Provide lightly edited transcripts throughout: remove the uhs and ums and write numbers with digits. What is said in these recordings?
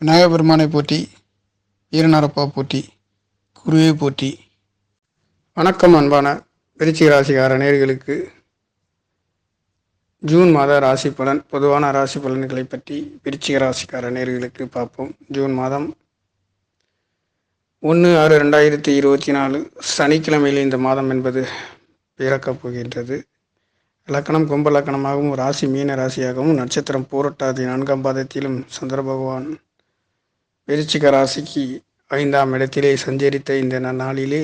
விநாயகப் பெருமானை போற்றி, ஈரநரப்பா போற்றி, குருவே போற்றி. வணக்கம் அன்பான விருச்சிக ராசிக்கார நேயர்களுக்கு ஜூன் மாத ராசி பலன், பொதுவான ராசி பலன்களை பற்றி விருச்சிக ராசிக்கார நேயர்களுக்கு பார்ப்போம். ஜூன் மாதம் 1/6/2024 சனிக்கிழமையில் இந்த மாதம் என்பது பிறக்கப் போகின்றது. லக்கணம் கும்ப லக்கணமாகவும், ராசி மீன ராசியாகவும், நட்சத்திரம் பூரட்டாதி 4ஆம் பாதத்திலும் சந்திர பகவான் விருச்சிக ராசிக்கு 5ஆம் இடத்திலே சஞ்சரித்த இந்த நாளிலே,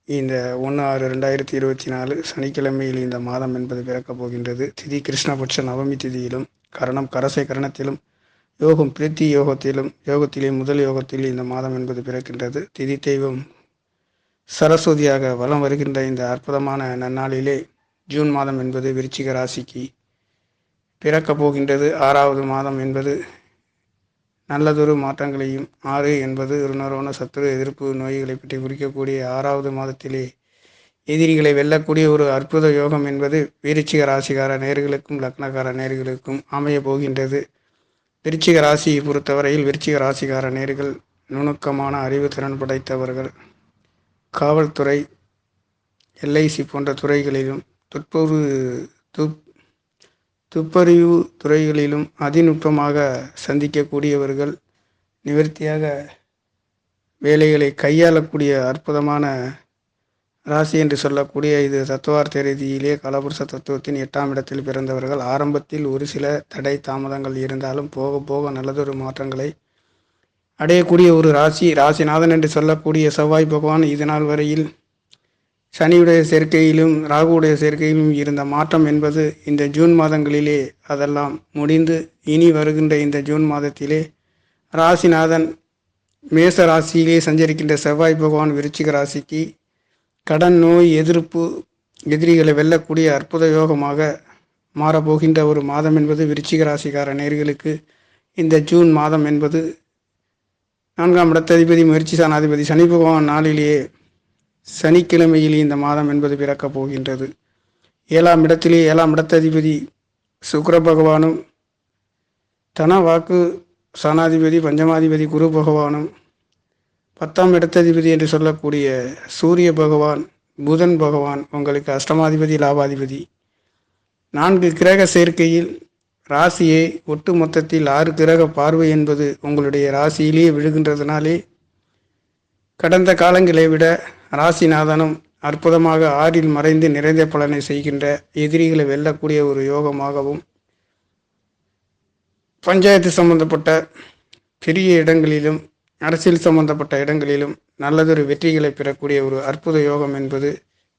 இந்த 1/6/2024 சனிக்கிழமையில் இந்த மாதம் என்பது பிறக்கப் போகின்றது. திதி கிருஷ்ணபட்ச நவமி திதியிலும், கரணம் கரசை கரணத்திலும், யோகம் பிரீத்தி யோகத்திலே முதல் யோகத்தில் இந்த மாதம் என்பது பிறக்கின்றது. திதி தெய்வம் சரஸ்வதியாக வலம் வருகின்ற இந்த அற்புதமான நன்னாளிலே ஜூன் மாதம் என்பது விருச்சிக ராசிக்கு பிறக்கப் போகின்றது. 6வது மாதம் என்பது நல்லதொரு மாற்றங்களையும், 6 என்பது ருணரோண சத்துரு எதிர்ப்பு நோய்களை பற்றி குறிக்கக்கூடிய 6வது மாதத்திலே எதிரிகளை வெல்லக்கூடிய ஒரு அற்புத யோகம் என்பது விருச்சிக ராசிக்கார நேயர்களுக்கும் லக்னக்கார நேயர்களுக்கும் அமைய போகின்றது. விருச்சிக ராசியை பொறுத்தவரையில் விருச்சிக ராசிக்கார நேயர்கள் நுணுக்கமான அறிவு திறன் படைத்தவர்கள். காவல்துறை, LIC போன்ற துறைகளிலும், துப்பறிவு துறைகளிலும் அதிநுட்பமாக சந்திக்கக்கூடியவர்கள், நிவர்த்தியாக வேலைகளை கையாளக்கூடிய அற்புதமான ராசி என்று சொல்லக்கூடிய இது தத்துவார்த்த ரீதியிலே கலபுருஷ தத்துவத்தின் 8ஆம் இடத்தில் பிறந்தவர்கள். ஆரம்பத்தில் ஒரு சில தடை தாமதங்கள் இருந்தாலும் போக போக நல்லதொரு மாற்றங்களை அடையக்கூடிய ஒரு ராசி. ராசிநாதன் என்று சொல்லக்கூடிய செவ்வாய் பகவான் இதனால் வரையில் சனியுடைய சேர்க்கையிலும் ராகுவுடைய சேர்க்கையிலும் இருந்த மாற்றம் என்பது இந்த ஜூன் மாதங்களிலே அதெல்லாம் முடிந்து இனி வருகின்ற இந்த ஜூன் மாதத்திலே ராசிநாதன் மேச ராசியிலே சஞ்சரிக்கின்ற செவ்வாய் பகவான் விருச்சிக ராசிக்கு கடன், நோய் எதிர்ப்பு, எதிரிகளை வெல்லக்கூடிய அற்புத யோகமாக மாறப்போகின்ற ஒரு மாதம் என்பது விருச்சிக ராசிக்கார நேயர்களுக்கு இந்த ஜூன் மாதம் என்பது 4ஆம் இடத்ததிபதி முயற்சி சாணாதிபதி சனி பகவான் நாளிலேயே சனிக்கிழமையில் இந்த மாதம் என்பது பிறக்கப் போகின்றது. 7ஆம் இடத்திலே 7ஆம் இடத்ததிபதி சுக்கிர பகவானும், தன வாக்கு சாணாதிபதி பஞ்சமாதிபதி குரு பகவானும், 10ஆம் இடத்ததிபதி என்று சொல்லக்கூடிய சூரிய பகவான், புதன் பகவான் உங்களுக்கு அஷ்டமாதிபதி லாபாதிபதி 4 கிரக சேர்க்கையில் ராசியை ஒட்டு மொத்தத்தில் 6 கிரக பார்வை என்பது உங்களுடைய ராசியிலேயே விழுகின்றதுனாலே கடந்த காலங்களை விட ராசிநாதனும் அற்புதமாக 6இல் மறைந்து நிறைந்த பலனை செய்கின்ற, எதிரிகளை வெல்லக்கூடிய ஒரு யோகமாகவும், பஞ்சாயத்து சம்பந்தப்பட்ட பெரிய இடங்களிலும், அரசியல் சம்பந்தப்பட்ட இடங்களிலும் நல்லதொரு வெற்றிகளை பெறக்கூடிய ஒரு அற்புத யோகம் என்பது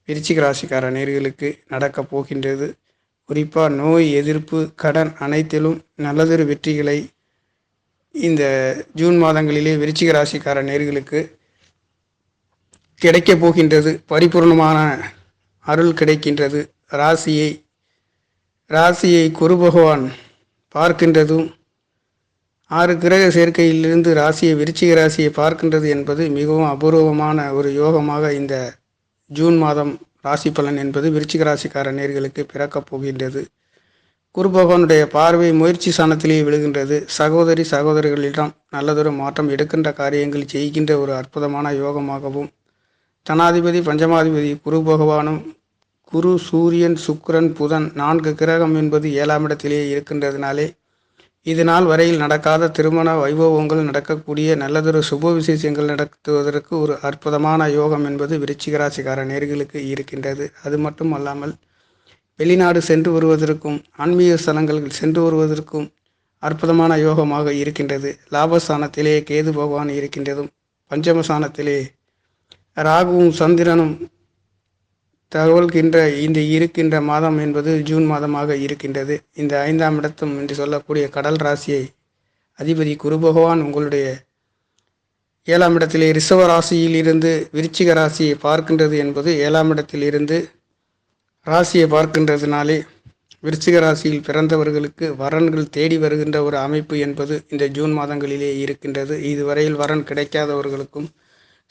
விருச்சிக ராசிக்கார நேயர்களுக்கு நடக்கப் போகின்றது. குறிப்பாக நோய் எதிர்ப்பு, கடன் அனைத்திலும் நல்லதொரு வெற்றிகளை இந்த ஜூன் மாதங்களிலே விருச்சிக ராசிக்கார நேயர்களுக்கு கிடைக்கப் போகின்றது. பரிபூர்ணமான அருள் கிடைக்கின்றது. ராசியை குரு பகவான் பார்க்கின்றதும், 6 கிரக சேர்க்கையிலிருந்து ராசியை விருச்சிக ராசியை பார்க்கின்றது என்பது மிகவும் அபூர்வமான ஒரு யோகமாக இந்த ஜூன் மாதம் ராசி பலன் என்பது விருச்சிக ராசிக்கார நேயர்களுக்கு பிறக்கப் போகின்றது. குரு பகவானுடைய பார்வை முயற்சி சாணத்திலே விழுகின்றது. சகோதரிகளிடம் நல்லதொரு மாற்றம், எடுக்கின்ற காரியங்கள் செய்கின்ற ஒரு அற்புதமான யோகமாகவும், தனாதிபதி பஞ்சமாதிபதி குரு பகவானும், குரு, சூரியன், சுக்கிரன், புதன் 4 கிரகம் என்பது 7ஆம் இடத்திலே இருக்கின்றதுனாலே இது நாள் வரையில் நடக்காத திருமண வைபவங்கள் நடக்கக்கூடிய, நல்லதொரு சுப விசேஷங்கள் நடத்துவதற்கு ஒரு அற்புதமான யோகம் என்பது விருச்சிக ராசிக்கார நேயர்களுக்கு இருக்கின்றது. அது மட்டும் அல்லாமல் வெளிநாடு சென்று வருவதற்கும், ஆன்மீக ஸ்தலங்கள் சென்று வருவதற்கும் அற்புதமான யோகமாக இருக்கின்றது. லாபஸ்தானத்திலே கேது பகவான் இருக்கின்றதும், பஞ்சமஸ்தானத்திலே ராகுவும் சந்திரனும் தகவல்கின்ற இந்த இருக்கின்ற மாதம் என்பது ஜூன் மாதமாக இருக்கின்றது. இந்த 5ஆம் இடத்தும் என்று சொல்லக்கூடிய கடல் ராசியை அதிபதி குரு பகவான் உங்களுடைய 7ஆம் இடத்திலே ரிஷப ராசியில் இருந்து விருச்சிக ராசியை பார்க்கின்றது என்பது 7ஆம் இடத்தில் இருந்து ராசியை பார்க்கின்றதுனாலே விருச்சிக ராசியில் பிறந்தவர்களுக்கு வரன்கள் தேடி வருகின்ற ஒரு அமைப்பு என்பது இந்த ஜூன் மாதங்களிலே இருக்கின்றது. இதுவரையில் வரன் கிடைக்காதவர்களுக்கும்,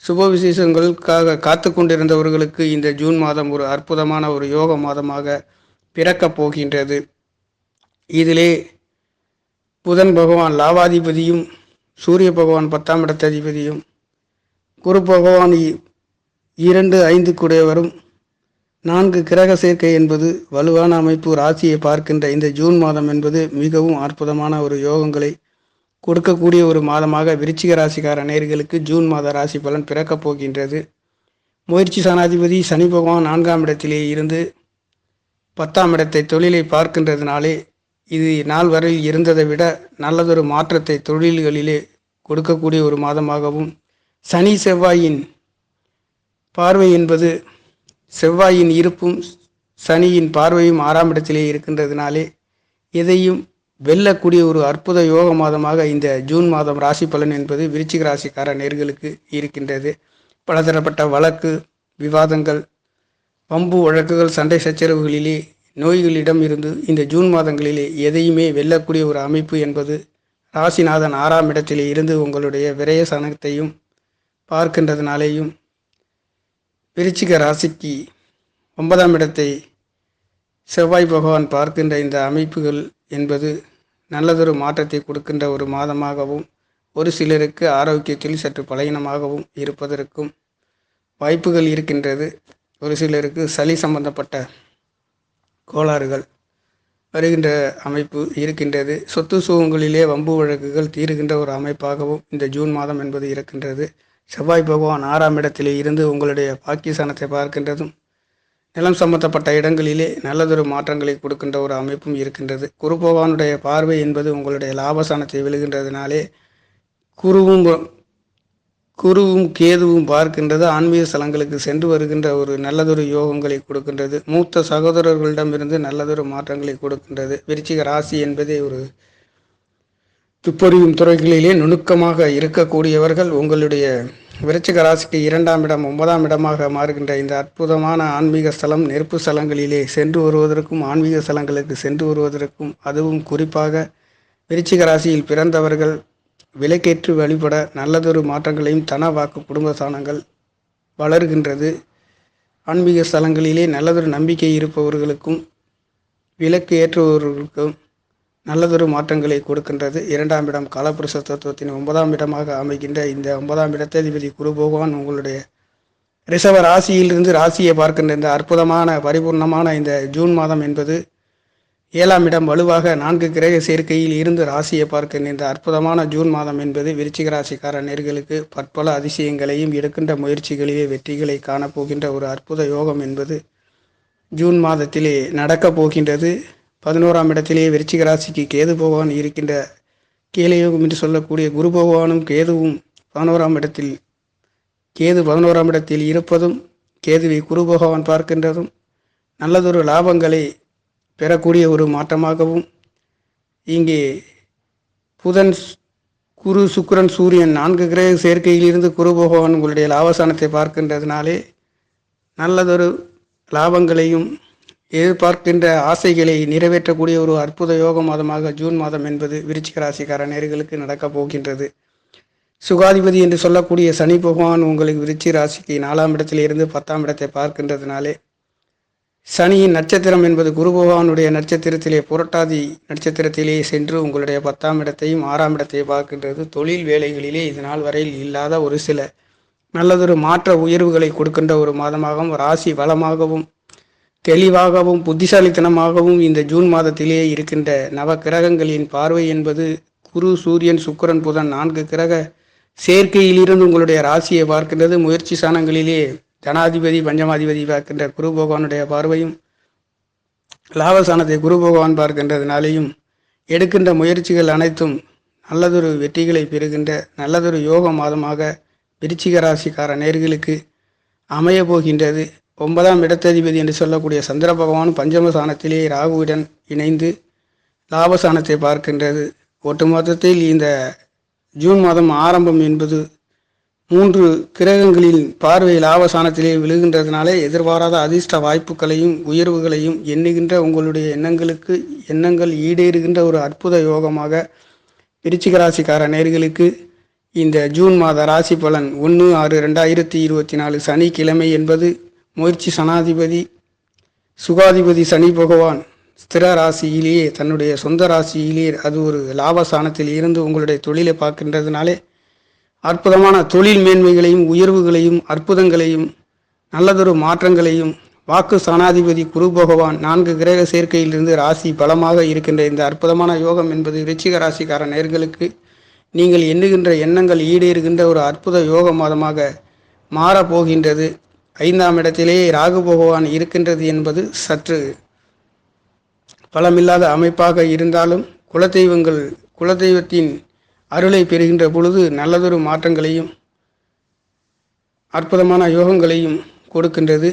சுப விசேஷங்களுக்காக காத்து கொண்டிருந்தவர்களுக்கு இந்த ஜூன் மாதம் ஒரு அற்புதமான ஒரு யோக மாதமாக பிறக்கப் போகின்றது. இதிலே புதன் பகவான் லாபாதிபதியும் சூரிய பகவான் 10ஆம் இடத்த அதிபதியும், குரு பகவான் 2, 5 கூடையவரும், 4 கிரக சேர்க்கை என்பது வலுவான அமைப்பு. ராசியை பார்க்கின்ற இந்த ஜூன் மாதம் என்பது மிகவும் அற்புதமான ஒரு யோகங்களை கொடுக்கக்கூடிய ஒரு மாதமாக விருச்சிக ராசிக்கார நேயர்களுக்கு ஜூன் மாத ராசி பலன் பிறக்கப் போகின்றது. முயற்சி சனாதிபதி சனி பகவான் 4ஆம் இடத்திலே இருந்து 10ஆம் இடத்தை தொழிலை பார்க்கின்றதுனாலே இது நாள் வரையில் இருந்ததை விட நல்லதொரு மாற்றத்தை தொழில்களிலே கொடுக்கக்கூடிய ஒரு மாதமாகவும், சனி செவ்வாயின் பார்வை என்பது செவ்வாயின் இருப்பும் சனியின் பார்வையும் 6ஆம் இடத்திலே இருக்கின்றதுனாலே எதையும் வெல்லக்கூடிய ஒரு அற்புத யோக மாதமாக இந்த ஜூன் மாதம் ராசி பலன் என்பது விருச்சிக ராசிக்கார நேர்களுக்கு இருக்கின்றது. பலதரப்பட்ட வழக்கு விவாதங்கள், வம்பு வழக்குகள், சண்டை சச்சரவுகளிலே, நோய்களிடம் இருந்து இந்த ஜூன் மாதங்களிலே எதையுமே வெல்லக்கூடிய ஒரு அமைப்பு என்பது ராசிநாதன் 6ஆம் இடத்திலே இருந்து உங்களுடைய விரய சனத்தையும் பார்க்கின்றதுனாலேயும், விருச்சிக ராசிக்கு 9ஆம் இடத்தை செவ்வாய் பகவான் பார்க்கின்ற இந்த அமைப்புகள் என்பது நல்லதொரு மாற்றத்தை கொடுக்கின்ற ஒரு மாதமாகவும், ஒரு சிலருக்கு ஆரோக்கியத்தில் சற்று பலகீனமாகவும் இருப்பதற்கும் வாய்ப்புகள் இருக்கின்றது. ஒரு சிலருக்கு சளி சம்பந்தப்பட்ட கோளாறுகள் வருகின்ற அமைப்பு இருக்கின்றது. சொத்து சுகங்களிலே வம்பு வழக்குகள் தீருகின்ற ஒரு அமைப்பாகவும் இந்த ஜூன் மாதம் என்பது இருக்கின்றது. செவ்வாய் பகவான் 6ஆம் இடத்திலே இருந்து உங்களுடைய பாக்கியஸ்தானத்தை பார்க்கின்றதும், நிலம் சம்பந்தப்பட்ட இடங்களிலே நல்லதொரு மாற்றங்களை கொடுக்கின்ற ஒரு அமைப்பும் இருக்கின்றது. குரு பகவானுடைய பார்வை என்பது உங்களுடைய லாபஸ்தானத்தை விழுகின்றதுனாலே குருவும் கேதுவும் பார்க்கின்றது. ஆன்மீக ஸ்தலங்களுக்கு சென்று வருகின்ற ஒரு நல்லதொரு யோகங்களை கொடுக்கின்றது. மூத்த சகோதரர்களிடமிருந்து நல்லதொரு மாற்றங்களை கொடுக்கின்றது. விருச்சிக ராசி என்பதே ஒரு துப்பறியும் துறைகளிலே நுணுக்கமாக இருக்கக்கூடியவர்கள். உங்களுடைய விருச்சிக ராசிக்கு 2ஆம் இடம் 9ஆம் இடமாக மாறுகின்ற இந்த அற்புதமான ஆன்மீக ஸ்தலம், நெருப்பு ஸ்தலங்களிலே சென்று வருவதற்கும், ஆன்மீக ஸ்தலங்களுக்கு சென்று வருவதற்கும், அதுவும் குறிப்பாக விருச்சிக ராசியில் பிறந்தவர்கள் விலக்கேற்று வழிபட நல்லதொரு மாற்றங்களையும், தன வாக்கு குடும்ப ஸ்தானங்கள் வளர்கின்றது. ஆன்மீக ஸ்தலங்களிலே நல்லதொரு நம்பிக்கை இருப்பவர்களுக்கும் விலக்கு ஏற்றுபவர்களுக்கும் நல்லதொரு மாற்றங்களை கொடுக்கின்றது. 2ஆம் இடம் காலபுருஷ தத்துவத்தின் 9ஆம் இடமாக அமைகின்ற இந்த 9ஆம் இடத்ததிபதி குரு பகவான் உங்களுடைய ரிஷப ராசியிலிருந்து ராசியை பார்க்கின்ற இந்த அற்புதமான பரிபூர்ணமான இந்த ஜூன் மாதம் என்பது 7ஆம் இடம் வலுவாக 4 கிரக சேர்க்கையில் இருந்து ராசியை பார்க்கின்ற இந்த அற்புதமான ஜூன் மாதம் என்பது விருச்சிக ராசிக்கார நேர்களுக்கு பற்பல அதிசயங்களையும், எடுக்கின்ற முயற்சிகளிலே வெற்றிகளை காணப்போகின்ற ஒரு அற்புத யோகம் என்பது ஜூன் மாதத்திலே நடக்கப் போகின்றது. 11ஆம் இடத்திலே விருச்சிக ராசிக்கு கேது பகவான் இருக்கின்ற கீழயோகம் என்று சொல்லக்கூடிய குரு பகவானும் கேதுவும் 11ஆம் இடத்தில், கேது 11ஆம் இடத்தில் இருப்பதும், கேதுவை குரு பகவான் பார்க்கின்றதும் நல்லதொரு லாபங்களை பெறக்கூடிய ஒரு மாற்றமாகவும், இங்கே புதன், குரு, சுக்கிரன், சூரியன் 4 கிரக சேர்க்கையிலிருந்து குரு பகவான் உங்களுடைய லாபஸ்தானத்தை பார்க்கின்றதுனாலே நல்லதொரு லாபங்களையும், எதிர்பார்க்கின்ற ஆசைகளை நிறைவேற்றக்கூடிய ஒரு அற்புத யோக மாதமாக ஜூன் மாதம் என்பது விருச்சிக ராசிக்கார நேர்களுக்கு நடக்கப் போகின்றது. சுகாதிபதி என்று சொல்லக்கூடிய சனி பகவான் உங்களுக்கு விருச்சிக ராசிக்கு 4ஆம் இடத்திலிருந்து 10ஆம் இடத்தை பார்க்கின்றதுனாலே, சனியின் நட்சத்திரம் என்பது குரு பகவானுடைய நட்சத்திரத்திலே புரட்டாதி நட்சத்திரத்திலே சென்று உங்களுடைய 10ஆம் இடத்தையும் 6ஆம் இடத்தையும் பார்க்கின்றது. தொழில் வேலைகளிலே இது நாள் வரையில் இல்லாத ஒரு சில நல்லதொரு மாற்ற உயர்வுகளை கொடுக்கின்ற ஒரு மாதமாகவும், ராசி வளமாகவும், தெளிவாகவும், புத்திசாலித்தனமாகவும் இந்த ஜூன் மாதத்திலே இருக்கின்ற நவ கிரகங்களின் பார்வை என்பது குரு, சூரியன், சுக்கிரன், புதன் 4 கிரக சேர்க்கையிலிருந்து உங்களுடைய ராசியை பார்க்கின்றது. முயற்சி ஸ்தானங்களிலே தனாதிபதி, பஞ்சமாதிபதி பார்க்கின்ற குரு பகவானுடைய பார்வையும், லாபஸ்தானத்தை குரு பகவான் பார்க்கின்றதுனாலேயும் எடுக்கின்ற முயற்சிகள் அனைத்தும் நல்லதொரு வெற்றிகளை பெறுகின்ற நல்லதொரு யோக மாதமாக விருச்சிக ராசிக்கார நேர்களுக்கு அமைய போகின்றது. 9ஆம் இடத்ததிபதி என்று சொல்லக்கூடிய சந்திர பகவான் பஞ்சமஸ்தானத்திலே ராகுவுடன் இணைந்து லாபஸ்தானத்தை பார்க்கின்றது. ஒட்டுமொத்தத்தில் இந்த ஜூன் மாதம் ஆரம்பம் என்பது 3 கிரகங்களின் பார்வை லாபஸ்தானத்திலே விழுகின்றதுனாலே எதிர்பாராத அதிர்ஷ்ட வாய்ப்புகளையும் உயர்வுகளையும் எண்ணுகின்ற உங்களுடைய எண்ணங்கள் ஈடேறுகின்ற ஒரு அற்புத யோகமாக விருச்சிக ராசிக்கார நேர்களுக்கு இந்த ஜூன் மாத ராசி பலன் 1/6/2024 சனிக்கிழமை என்பது முயற்சி சனாதிபதி சுகாதிபதி சனி பகவான் ஸ்திர ராசியிலேயே தன்னுடைய சொந்த ராசியிலேயே அது ஒரு லாபஸ்தானத்தில் இருந்து உங்களுடைய தொழிலை பார்க்கின்றதுனாலே அற்புதமான தொழில் மேன்மைகளையும் உயர்வுகளையும் அற்புதங்களையும் நல்லதொரு மாற்றங்களையும் வாக்கு ஸ்தானாதிபதி குரு பகவான் 4 கிரக சேர்க்கையிலிருந்து ராசி பலமாக இருக்கின்ற இந்த அற்புதமான யோகம் என்பது விருச்சிக ராசிக்கார நேர்களுக்கு நீங்கள் எண்ணுகின்ற எண்ணங்கள் ஈடேறுகின்ற ஒரு அற்புத யோக மாதமாக மாறப்போகின்றது. 5ஆம் இடத்திலே ராகு பகவான் இருக்கின்றது என்பது சற்று பலமில்லாத அமைப்பாக இருந்தாலும் குலதெய்வத்தின் அருளை பெறுகின்ற பொழுது நல்லதொரு மாற்றங்களையும் அற்புதமான யோகங்களையும் கொடுக்கின்றது.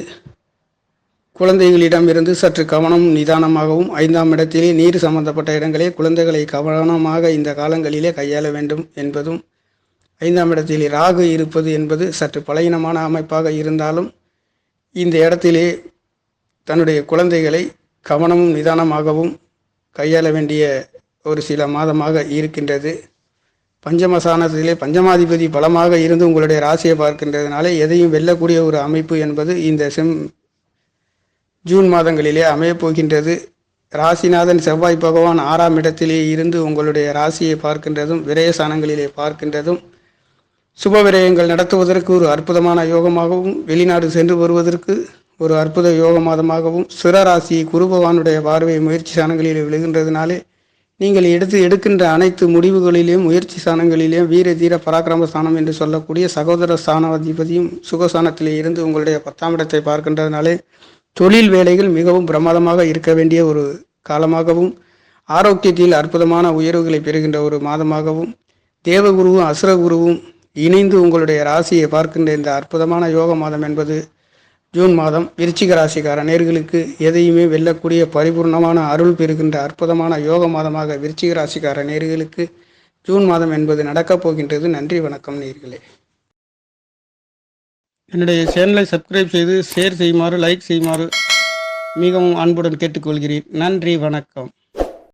குழந்தைகளிடம் இருந்து சற்று கவனமும் நிதானமாகவும் 5ஆம் இடத்திலே நீர் சம்பந்தப்பட்ட இடங்களே குழந்தைகளை கவனமாக இந்த காலங்களிலே கையாள வேண்டும் என்பதும் 5ஆம் இடத்திலே ராகு இருப்பது என்பது சற்று பலகீனமான அமைப்பாக இருந்தாலும் இந்த இடத்திலே தன்னுடைய குழந்தைகளை கவனமும் நிதானமாகவும் கையாள வேண்டிய ஒரு சில மாதமாக இருக்கின்றது. பஞ்சமஸ்தானத்திலே பஞ்சமாதிபதி பலமாக இருந்து உங்களுடைய ராசியை பார்க்கின்றதுனால எதையும் வெல்லக்கூடிய ஒரு அமைப்பு என்பது இந்த ஜூன் மாதங்களிலே அமையப் போகின்றது. ராசிநாதன் செவ்வாய் பகவான் 6ஆம் இடத்திலே இருந்து உங்களுடைய ராசியை பார்க்கின்றதும் விரயஸ்தானங்களிலே பார்க்கின்றதும் சுப விரயங்கள் நடத்துவதற்கு ஒரு அற்புதமான யோகமாகவும் வெளிநாடு சென்று வருவதற்கு ஒரு அற்புத யோக மாதமாகவும் சுர ராசி குரு பகவானுடைய பார்வை முயற்சி ஸ்தானங்களிலே விழுகின்றதுனாலே நீங்கள் எடுக்கின்ற அனைத்து முடிவுகளிலேயும் முயற்சி ஸ்தானங்களிலேயும் வீர தீர பராக்கிரம ஸ்தானம் என்று சொல்லக்கூடிய சகோதர ஸ்தானாதிபதியும் சுகஸ்தானத்திலே இருந்து உங்களுடைய 10ஆம் இடத்தை பார்க்கின்றதுனாலே தொழில் வேலைகள் மிகவும் பிரமாதமாக இருக்க வேண்டிய ஒரு காலமாகவும் ஆரோக்கியத்தில் அற்புதமான உயர்வுகளை பெறுகின்ற ஒரு மாதமாகவும் தேவகுருவும் அசுரகுருவும் இணைந்து உங்களுடைய ராசியை பார்க்கின்ற இந்த அற்புதமான யோக மாதம் என்பது ஜூன் மாதம் விருச்சிக ராசிக்கார நேர்களுக்கு எதையுமே வெல்லக்கூடிய பரிபூர்ணமான அருள் பெறுகின்ற அற்புதமான யோக மாதமாக விருச்சிக ராசிக்கார நேர்களுக்கு ஜூன் மாதம் என்பது நடக்கப் போகின்றது. நன்றி, வணக்கம் நேர்களே. என்னுடைய சேனலை சப்ஸ்கிரைப் செய்து ஷேர் செய்யுமாறு லைக் செய்யுமாறு மிகவும் அன்புடன் கேட்டுக்கொள்கிறேன். நன்றி, வணக்கம்.